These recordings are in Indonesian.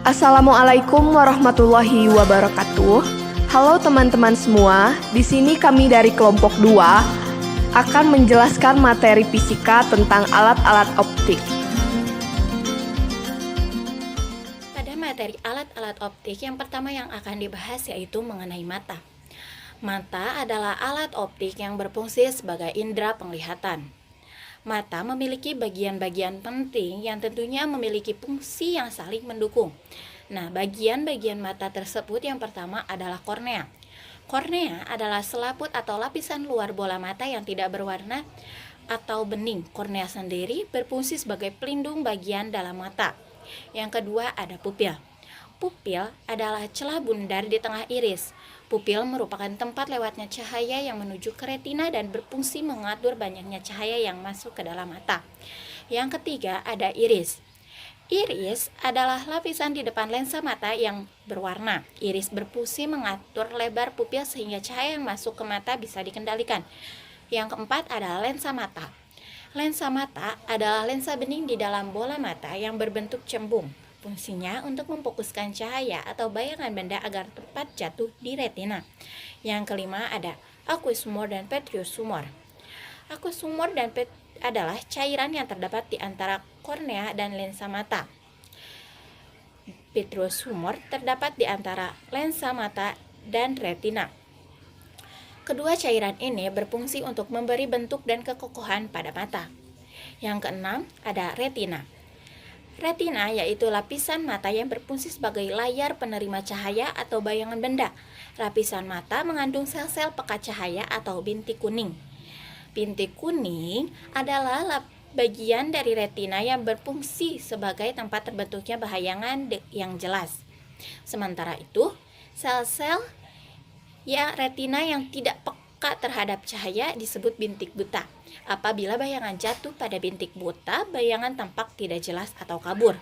Assalamualaikum warahmatullahi wabarakatuh. Halo teman-teman semua, di sini kami dari kelompok 2 akan menjelaskan materi fisika tentang alat-alat optik. Pada materi alat-alat optik, yang pertama yang akan dibahas yaitu mengenai mata. Mata adalah alat optik yang berfungsi sebagai indera penglihatan. Mata memiliki bagian-bagian penting yang tentunya memiliki fungsi yang saling mendukung. Nah, bagian-bagian mata tersebut yang pertama adalah kornea. Kornea adalah selaput atau lapisan luar bola mata yang tidak berwarna atau bening. Kornea sendiri berfungsi sebagai pelindung bagian dalam mata. Yang kedua ada pupil. Pupil adalah celah bundar di tengah iris. Pupil merupakan tempat lewatnya cahaya yang menuju ke retina dan berfungsi mengatur banyaknya cahaya yang masuk ke dalam mata. Yang ketiga ada iris. Iris adalah lapisan di depan lensa mata yang berwarna. Iris berfungsi mengatur lebar pupil sehingga cahaya yang masuk ke mata bisa dikendalikan. Yang keempat adalah lensa mata. Lensa mata adalah lensa bening di dalam bola mata yang berbentuk cembung. Fungsinya untuk memfokuskan cahaya atau bayangan benda agar tepat jatuh di retina. Yang kelima ada aqueous humor dan vitreous humor. Aqueous humor adalah cairan yang terdapat di antara kornea dan lensa mata. Vitreous humor terdapat di antara lensa mata dan retina. Kedua cairan ini berfungsi untuk memberi bentuk dan kekokohan pada mata. Yang keenam ada retina. Retina yaitu lapisan mata yang berfungsi sebagai layar penerima cahaya atau bayangan benda. Lapisan mata mengandung sel-sel pekat cahaya atau bintik kuning. Bintik kuning adalah bagian dari retina yang berfungsi sebagai tempat terbentuknya bayangan yang jelas. Sementara itu, sel-sel retina yang tidak peka terhadap cahaya disebut bintik buta. Apabila bayangan jatuh pada bintik buta, bayangan tampak tidak jelas atau kabur.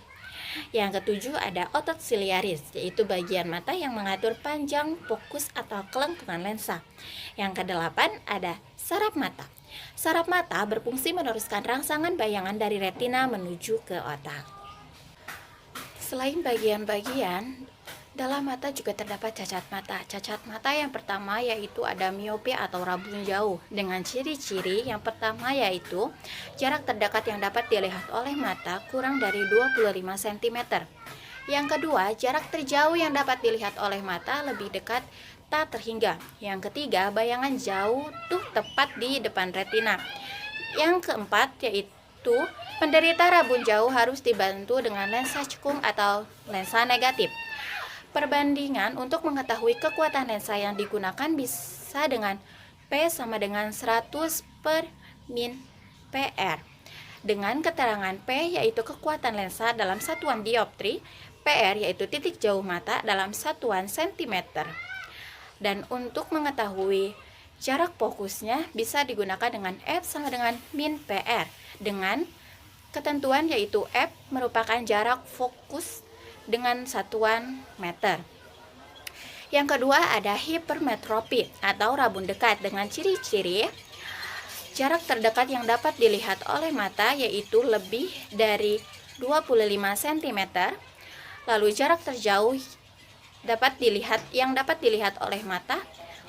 Yang ketujuh ada otot siliaris, yaitu bagian mata yang mengatur panjang, fokus, atau kelengkungan lensa. Yang kedelapan ada saraf mata. Saraf mata berfungsi meneruskan rangsangan bayangan dari retina menuju ke otak. Selain bagian-bagian, dalam mata juga terdapat cacat mata. Cacat mata yang pertama yaitu ada miope atau rabun jauh dengan ciri-ciri yang pertama yaitu jarak terdekat yang dapat dilihat oleh mata kurang dari 25 cm. Yang kedua, jarak terjauh yang dapat dilihat oleh mata lebih dekat tak terhingga. Yang ketiga, bayangan jauh tuh tepat di depan retina. Yang keempat yaitu penderita rabun jauh harus dibantu dengan lensa cekung atau lensa negatif. Perbandingan untuk mengetahui kekuatan lensa yang digunakan bisa dengan P sama dengan 100 per min PR. Dengan keterangan P yaitu kekuatan lensa dalam satuan dioptri, PR yaitu titik jauh mata dalam satuan sentimeter. Dan untuk mengetahui jarak fokusnya bisa digunakan dengan F sama dengan min PR. Dengan ketentuan yaitu F merupakan jarak fokus dengan satuan meter. Yang kedua ada hipermetropi atau rabun dekat dengan ciri-ciri jarak terdekat yang dapat dilihat oleh mata yaitu lebih dari 25 cm. Lalu jarak terjauh dapat dilihat oleh mata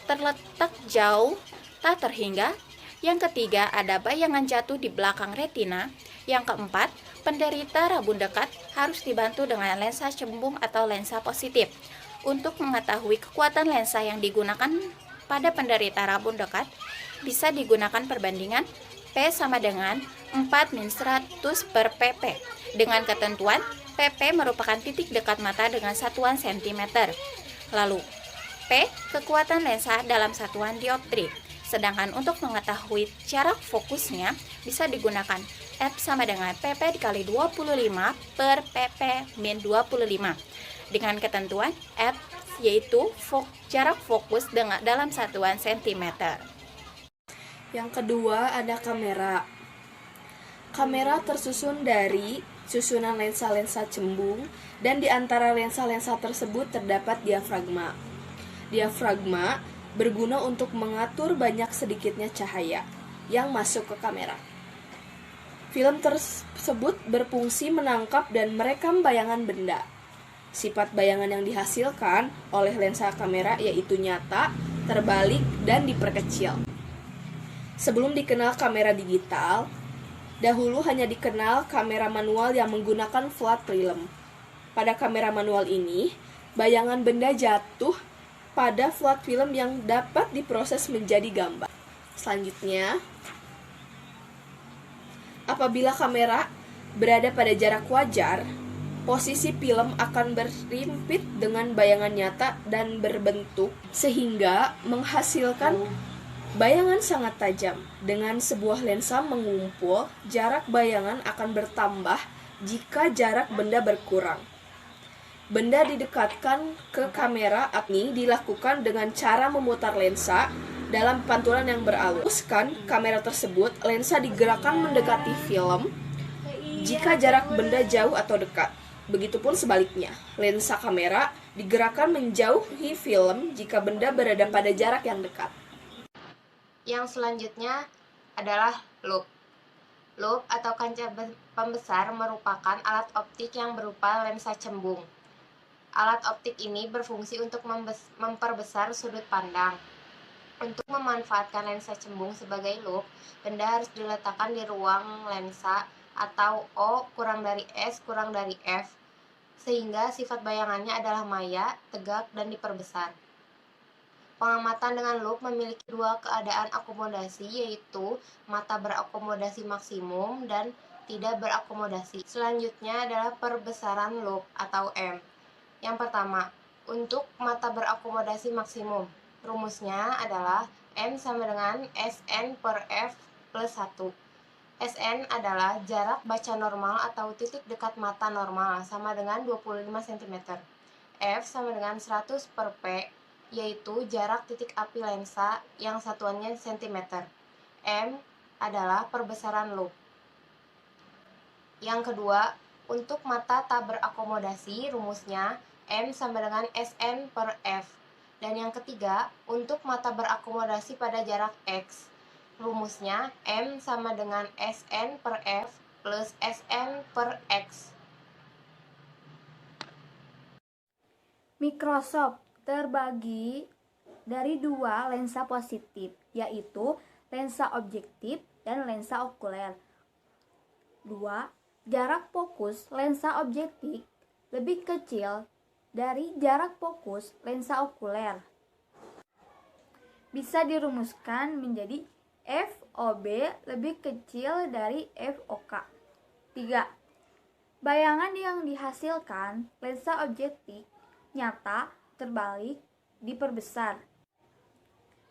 terletak jauh tak terhingga. Yang ketiga ada bayangan jatuh di belakang retina. Yang keempat, penderita rabun dekat harus dibantu dengan lensa cembung atau lensa positif. Untuk mengetahui kekuatan lensa yang digunakan pada penderita rabun dekat, bisa digunakan perbandingan P sama dengan 4-100 per PP. Dengan ketentuan, PP merupakan titik dekat mata dengan satuan cm. Lalu, P kekuatan lensa dalam satuan dioptri. Sedangkan untuk mengetahui jarak fokusnya bisa digunakan F sama dengan PP dikali 25 per PP min 25. Dengan ketentuan F yaitu jarak fokus dalam satuan sentimeter. Yang kedua ada kamera. Kamera tersusun dari susunan lensa-lensa cembung dan di antara lensa-lensa tersebut terdapat diafragma. Diafragma berguna untuk mengatur banyak sedikitnya cahaya yang masuk ke kamera. Film tersebut berfungsi menangkap dan merekam bayangan benda. Sifat bayangan yang dihasilkan oleh lensa kamera yaitu nyata, terbalik, dan diperkecil. Sebelum dikenal kamera digital, dahulu hanya dikenal kamera manual yang menggunakan flat film. Pada kamera manual ini, bayangan benda jatuh pada flat film yang dapat diproses menjadi gambar. Selanjutnya, apabila kamera berada pada jarak wajar, posisi film akan berimpit dengan bayangan nyata dan berbentuk sehingga menghasilkan bayangan sangat tajam. Dengan sebuah lensa mengumpul, jarak bayangan akan bertambah jika jarak benda berkurang. Benda didekatkan ke kamera ini dilakukan dengan cara memutar lensa dalam pantulan yang beralur. Kamera tersebut, lensa digerakkan mendekati film jika jarak benda jauh atau dekat. Begitupun sebaliknya, lensa kamera digerakkan menjauhi film jika benda berada pada jarak yang dekat. Yang selanjutnya adalah loop. Loop atau kaca pembesar merupakan alat optik yang berupa lensa cembung. Alat optik ini berfungsi untuk memperbesar sudut pandang. Untuk memanfaatkan lensa cembung sebagai loop, benda harus diletakkan di ruang lensa atau O kurang dari S kurang dari F, sehingga sifat bayangannya adalah maya, tegak, dan diperbesar. Pengamatan dengan loop memiliki dua keadaan akomodasi, yaitu mata berakomodasi maksimum dan tidak berakomodasi. Selanjutnya adalah perbesaran loop atau M. Yang pertama, untuk mata berakomodasi maksimum, rumusnya adalah M sama dengan Sn per F plus 1. Sn adalah jarak baca normal atau titik dekat mata normal sama dengan 25 cm. F sama dengan 100 per P, yaitu jarak titik api lensa yang satuannya cm. M adalah perbesaran loop. Yang kedua, untuk mata tak berakomodasi, rumusnya M sama dengan Sn per F. Dan yang ketiga, untuk mata berakomodasi pada jarak X, rumusnya M sama dengan Sn per F plus Sn per X. Mikroskop terbagi dari dua lensa positif, yaitu lensa objektif dan lensa okuler. 2. Jarak fokus lensa objektif lebih kecil dari jarak fokus lensa okuler. Bisa dirumuskan menjadi FOB lebih kecil dari FOK. 3. Bayangan yang dihasilkan lensa objektif nyata terbalik diperbesar.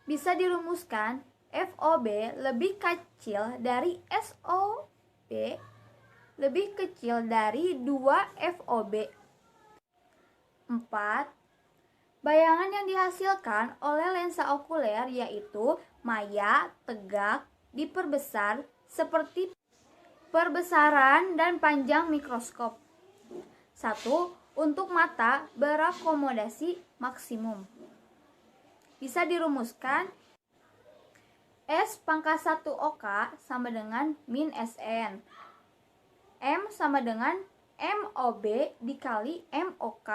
Bisa dirumuskan FOB lebih kecil dari SOB lebih kecil dari 2 FOB. 4. Bayangan yang dihasilkan oleh lensa okuler yaitu maya, tegak, diperbesar seperti perbesaran dan panjang mikroskop. 1. Untuk mata berakomodasi maksimum. Bisa dirumuskan S pangkat 1 OK sama dengan min Sn. M sama dengan MOB dikali MOK.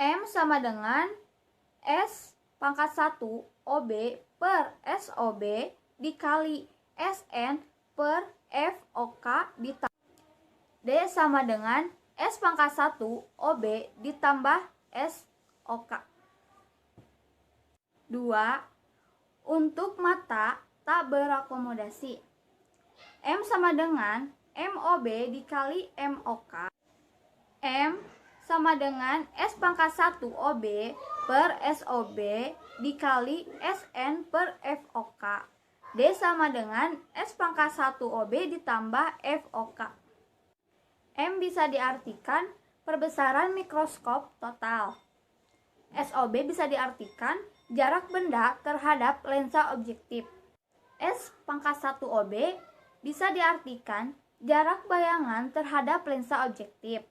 M sama dengan S pangkat 1 OB per SOB dikali Sn per FOK ditambah D sama dengan S pangkat 1 OB ditambah SOK. 2. Untuk mata tak berakomodasi, M sama dengan MOB dikali MOK. M sama dengan S pangkat 1 OB per SOB dikali Sn per FOK. D sama dengan S pangkat 1 OB ditambah FOK. M bisa diartikan perbesaran mikroskop total. SOB bisa diartikan jarak benda terhadap lensa objektif. S pangkat 1 OB bisa diartikan jarak bayangan terhadap lensa objektif.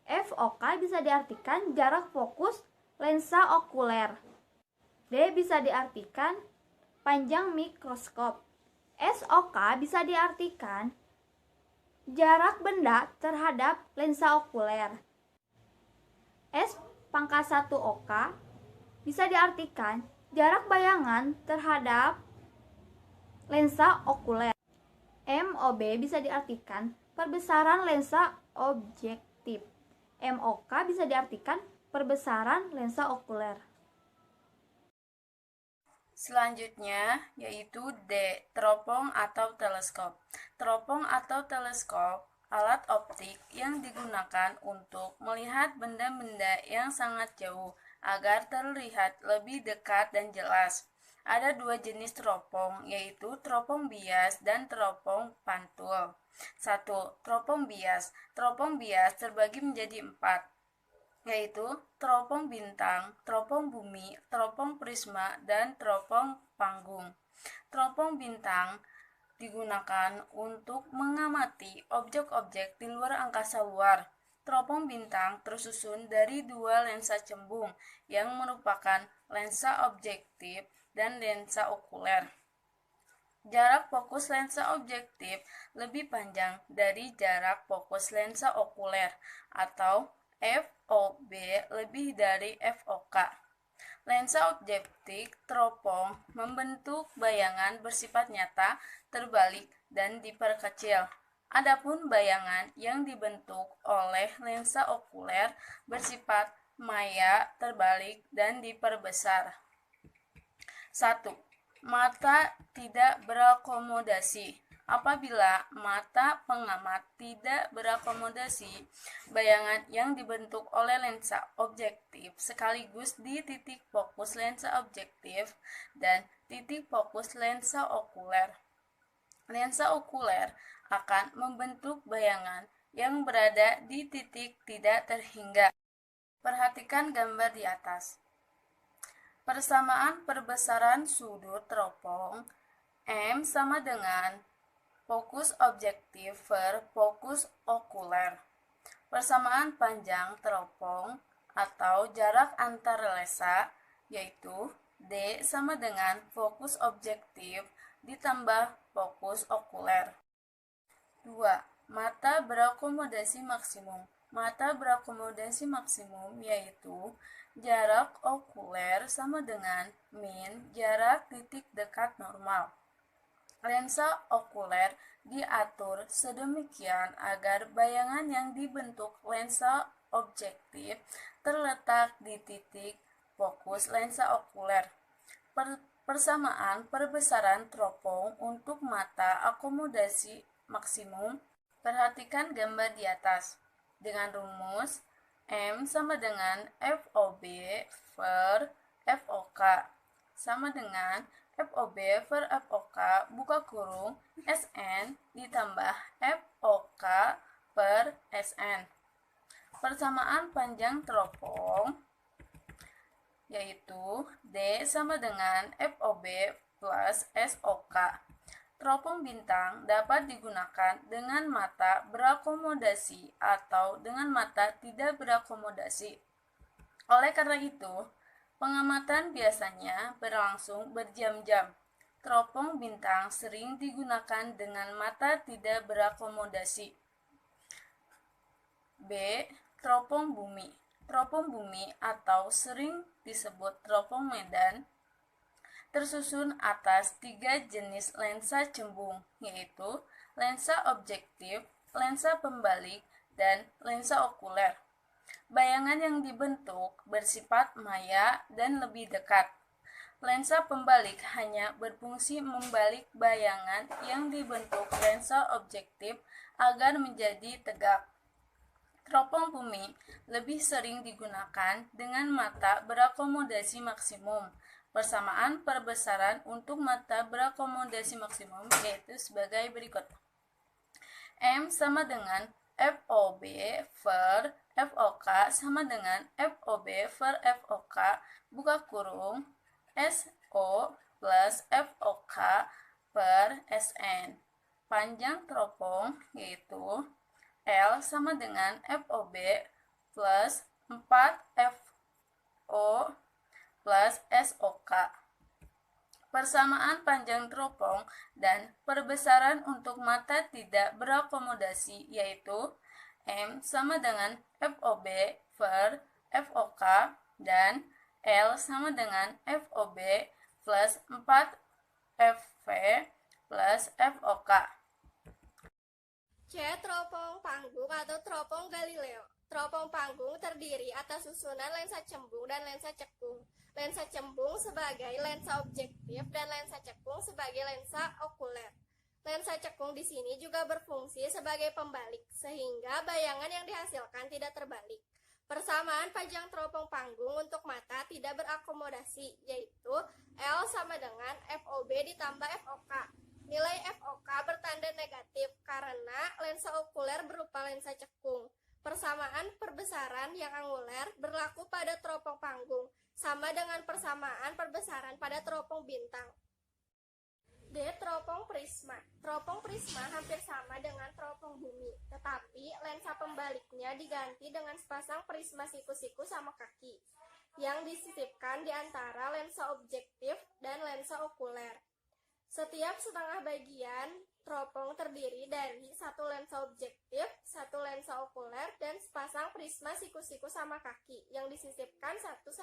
FOK bisa diartikan jarak fokus lensa okuler. D bisa diartikan panjang mikroskop. SOK bisa diartikan Jarak benda terhadap lensa okuler. S pangkat 1 OK bisa diartikan jarak bayangan terhadap lensa okuler. MOB bisa diartikan perbesaran lensa objektif. MOK bisa diartikan perbesaran lensa okuler. Selanjutnya yaitu D. Teropong atau teleskop. Teropong atau teleskop alat optik yang digunakan untuk melihat benda-benda yang sangat jauh agar terlihat lebih dekat dan jelas. Ada dua jenis teropong, yaitu teropong bias dan teropong pantul. 1. Teropong bias. Teropong bias terbagi menjadi 4, yaitu teropong bintang, teropong bumi, teropong prisma, dan teropong panggung. Teropong bintang digunakan untuk mengamati objek-objek di luar angkasa luar. Teropong bintang tersusun dari dua lensa cembung yang merupakan lensa objektif dan lensa okuler. Jarak fokus lensa objektif lebih panjang dari jarak fokus lensa okuler atau FOB lebih dari FOK. Lensa objektif teropong membentuk bayangan bersifat nyata, terbalik, dan diperkecil. Adapun bayangan yang dibentuk oleh lensa okuler bersifat maya, terbalik, dan diperbesar. 1. Mata tidak berakomodasi. Apabila mata pengamat tidak berakomodasi, bayangan yang dibentuk oleh lensa objektif sekaligus di titik fokus lensa objektif dan titik fokus lensa okuler. Lensa okuler akan membentuk bayangan yang berada di titik tidak terhingga. Perhatikan gambar di atas. Persamaan perbesaran sudut teropong M sama dengan fokus objektif per fokus okuler. Persamaan panjang teropong atau jarak antar lensa yaitu D sama dengan fokus objektif ditambah fokus okuler. 2. Mata berakomodasi maksimum. Mata berakomodasi maksimum yaitu jarak okuler sama dengan min jarak titik dekat normal. Lensa okuler diatur sedemikian agar bayangan yang dibentuk lensa objektif terletak di titik fokus lensa okuler. Persamaan perbesaran teropong untuk mata akomodasi maksimum. Perhatikan gambar di atas. Dengan rumus M sama dengan FOB per FOK sama dengan FOB per FOK buka kurung SN ditambah FOK per SN. Persamaan panjang teropong yaitu D sama dengan FOB plus SOK. Teropong bintang dapat digunakan dengan mata berakomodasi atau dengan mata tidak berakomodasi. Oleh karena itu, pengamatan biasanya berlangsung berjam-jam. Teropong bintang sering digunakan dengan mata tidak berakomodasi. B. Teropong bumi. Teropong bumi atau sering disebut teropong medan tersusun atas 3 jenis lensa cembung, yaitu lensa objektif, lensa pembalik, dan lensa okuler. Bayangan yang dibentuk bersifat maya dan lebih dekat. Lensa pembalik hanya berfungsi membalik bayangan yang dibentuk lensa objektif agar menjadi tegak. Teropong bumi lebih sering digunakan dengan mata berakomodasi maksimum. Persamaan perbesaran untuk mata berakomodasi maksimum yaitu sebagai berikut. M sama dengan FOB per FOK sama dengan FOB per FOK buka kurung SO plus FOK per SN. Panjang teropong yaitu L sama dengan FOB plus 4 FO plus SOK. Persamaan panjang teropong dan perbesaran untuk mata tidak berakomodasi yaitu M sama dengan FOB per FOK dan L sama dengan FOB plus 4FV plus FOK. C. Teropong panggung atau teropong Galileo. Teropong panggung terdiri atas susunan lensa cembung dan lensa cekung. Lensa cembung sebagai lensa objektif dan lensa cekung sebagai lensa okuler. Lensa cekung di sini juga berfungsi sebagai pembalik, sehingga bayangan yang dihasilkan tidak terbalik. Persamaan panjang teropong panggung untuk mata tidak berakomodasi, yaitu L sama dengan FOB ditambah FOK. Nilai FOK bertanda negatif karena lensa okuler berupa lensa cekung. Persamaan perbesaran yang anguler berlaku pada teropong panggung, sama dengan persamaan perbesaran pada teropong bintang. D. Teropong prisma. Teropong prisma hampir sama dengan teropong bumi, tetapi lensa pembaliknya diganti dengan sepasang prisma siku-siku sama kaki, yang disisipkan di antara lensa objektif dan lensa okuler. Setiap setengah bagian teropong terdiri dari satu lensa objektif, satu lensa okuler, dan sepasang prisma siku-siku sama kaki yang disisipkan satu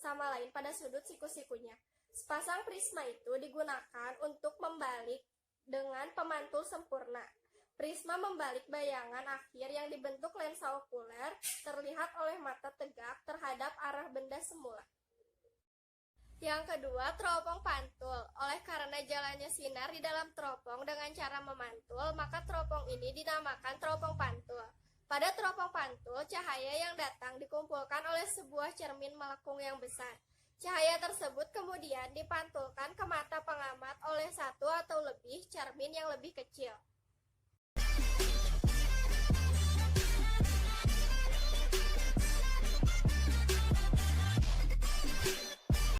sama lain pada sudut siku-sikunya. Sepasang prisma itu digunakan untuk membalik dengan pemantul sempurna. Prisma membalik bayangan akhir yang dibentuk lensa okuler terlihat oleh mata tegak terhadap arah benda semula. Yang kedua, teropong pantul. Oleh karena jalannya sinar di dalam teropong dengan cara memantul, maka teropong ini dinamakan teropong pantul. Pada teropong pantul, cahaya yang datang dikumpulkan oleh sebuah cermin melengkung yang besar. Cahaya tersebut kemudian dipantulkan ke mata pengamat oleh satu atau lebih cermin yang lebih kecil.